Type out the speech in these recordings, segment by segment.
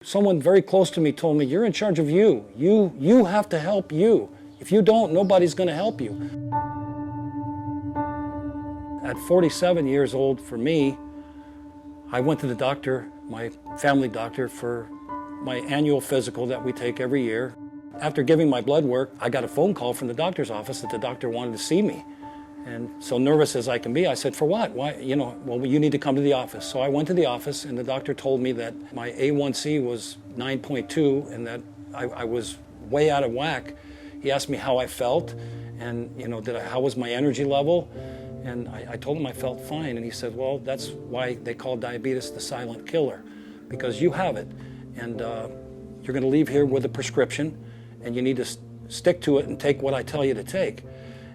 Someone very close to me told me, you're in charge of you. You have to help you. If you don't, nobody's going to help you. At 47 years old, for me, I went to the doctor, my family doctor, for my annual physical that we take every year. After giving my blood work, I got a phone call from the doctor's office that the doctor wanted to see me. And so nervous as I can be, I said, for what? Why? Well, you need to come to the office. So I went to the office, and the doctor told me that my A1C was 9.2 and that I was way out of whack. He asked me how I felt and, how was my energy level? And I told him I felt fine. And he said, well, that's why they call diabetes the silent killer, because you have it. And you're going to leave here with a prescription, and you need to stick to it and take what I tell you to take.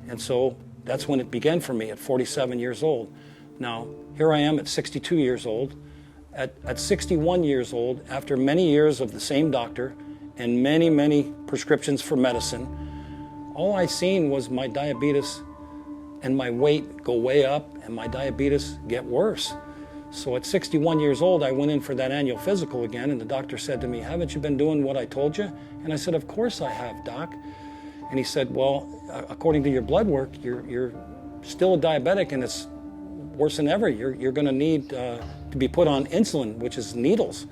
And so that's when it began for me at 47 years old. Now, here I am at 62 years old. At 61 years old, after many years of the same doctor and many, many prescriptions for medicine, all I seen was my diabetes and my weight go way up and my diabetes get worse. So at 61 years old, I went in for that annual physical again, and the doctor said to me, haven't you been doing what I told you? And I said, of course I have, Doc. And he said, well, according to your blood work, you're still a diabetic, and it's worse than ever. You're going to need to be put on insulin, which is needles.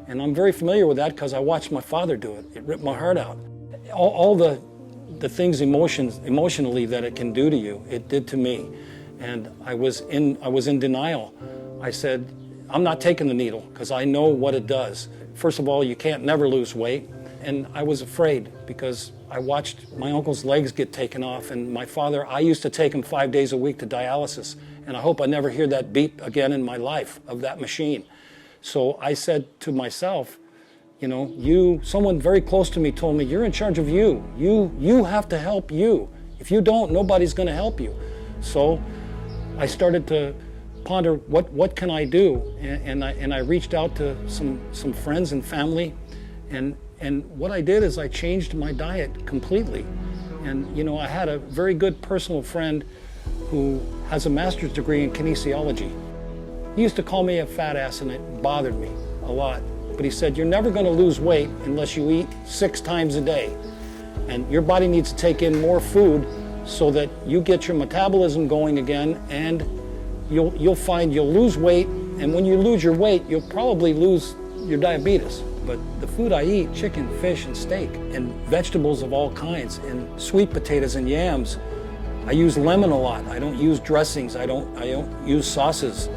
And I'm very familiar with that because I watched my father do it. It ripped my heart out. All the things emotionally that it can do to you, it did to me. And I was in denial. I said, I'm not taking the needle because I know what it does. First of all, you can't never lose weight. And I was afraid because I watched my uncle's legs get taken off, and my father, I used to take him 5 days a week to dialysis, and I hope I never hear that beep again in my life of that machine. So I said to myself, someone very close to me told me, you're in charge of you. You have to help you. If you don't, nobody's going to help you. So I started to ponder, what can I do? And I reached out to some friends and family, and what I did is I changed my diet completely. And, I had a very good personal friend who has a master's degree in kinesiology. He used to call me a fat ass, and it bothered me a lot. But he said, you're never going to lose weight unless you eat 6 times a day. And your body needs to take in more food so that you get your metabolism going again, and you'll find you'll lose weight. And when you lose your weight, you'll probably lose your diabetes. But the food I eat, chicken, fish, and steak, and vegetables of all kinds, and sweet potatoes and yams. I use lemon a lot. I don't use dressings. I don't use sauces.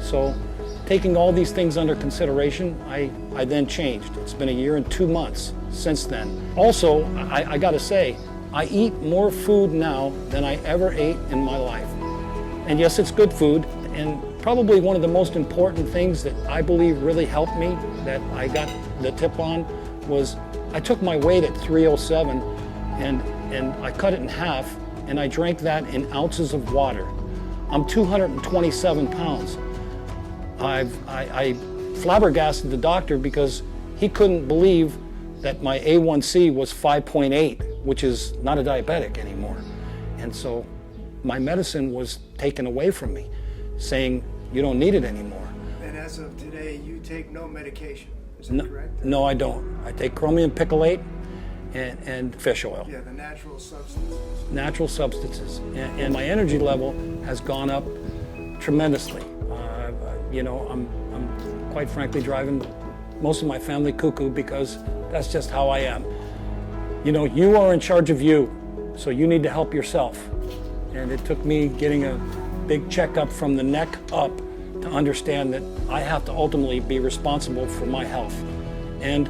So taking all these things under consideration, I then changed. It's been 1 year and 2 months since then. Also, I gotta say, I eat more food now than I ever ate in my life. And yes, it's good food, and probably one of the most important things that I believe really helped me, that I got the tip on, was I took my weight at 307 and I cut it in half, and I drank that in ounces of water. I'm 227 pounds. I flabbergasted the doctor because he couldn't believe that my A1C was 5.8, which is not a diabetic anymore. And so my medicine was taken away from me, saying you don't need it anymore. And as of today, you take no medication, is that correct? No, I don't. I take chromium picolate and fish oil. Yeah, the natural substances. Natural substances. And my energy level has gone up tremendously. I'm quite frankly driving most of my family cuckoo because that's just how I am. You are in charge of you, so you need to help yourself. And it took me getting a big checkup from the neck up to understand that I have to ultimately be responsible for my health and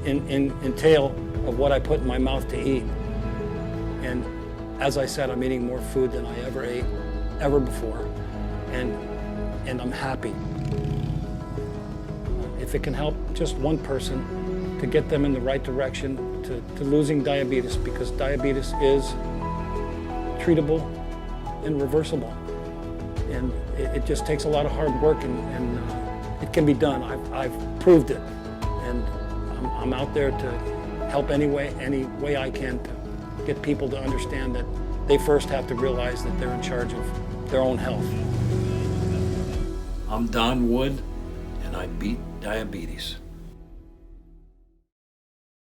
entail of what I put in my mouth to eat. And as I said, I'm eating more food than I ever ate, ever before. And I'm happy. If it can help just one person to get them in the right direction to losing diabetes, because diabetes is treatable and reversible. And it just takes a lot of hard work, and it can be done. I've proved it. And I'm out there to help any way I can to get people to understand that they first have to realize that they're in charge of their own health. I'm Don Wood, and I beat diabetes.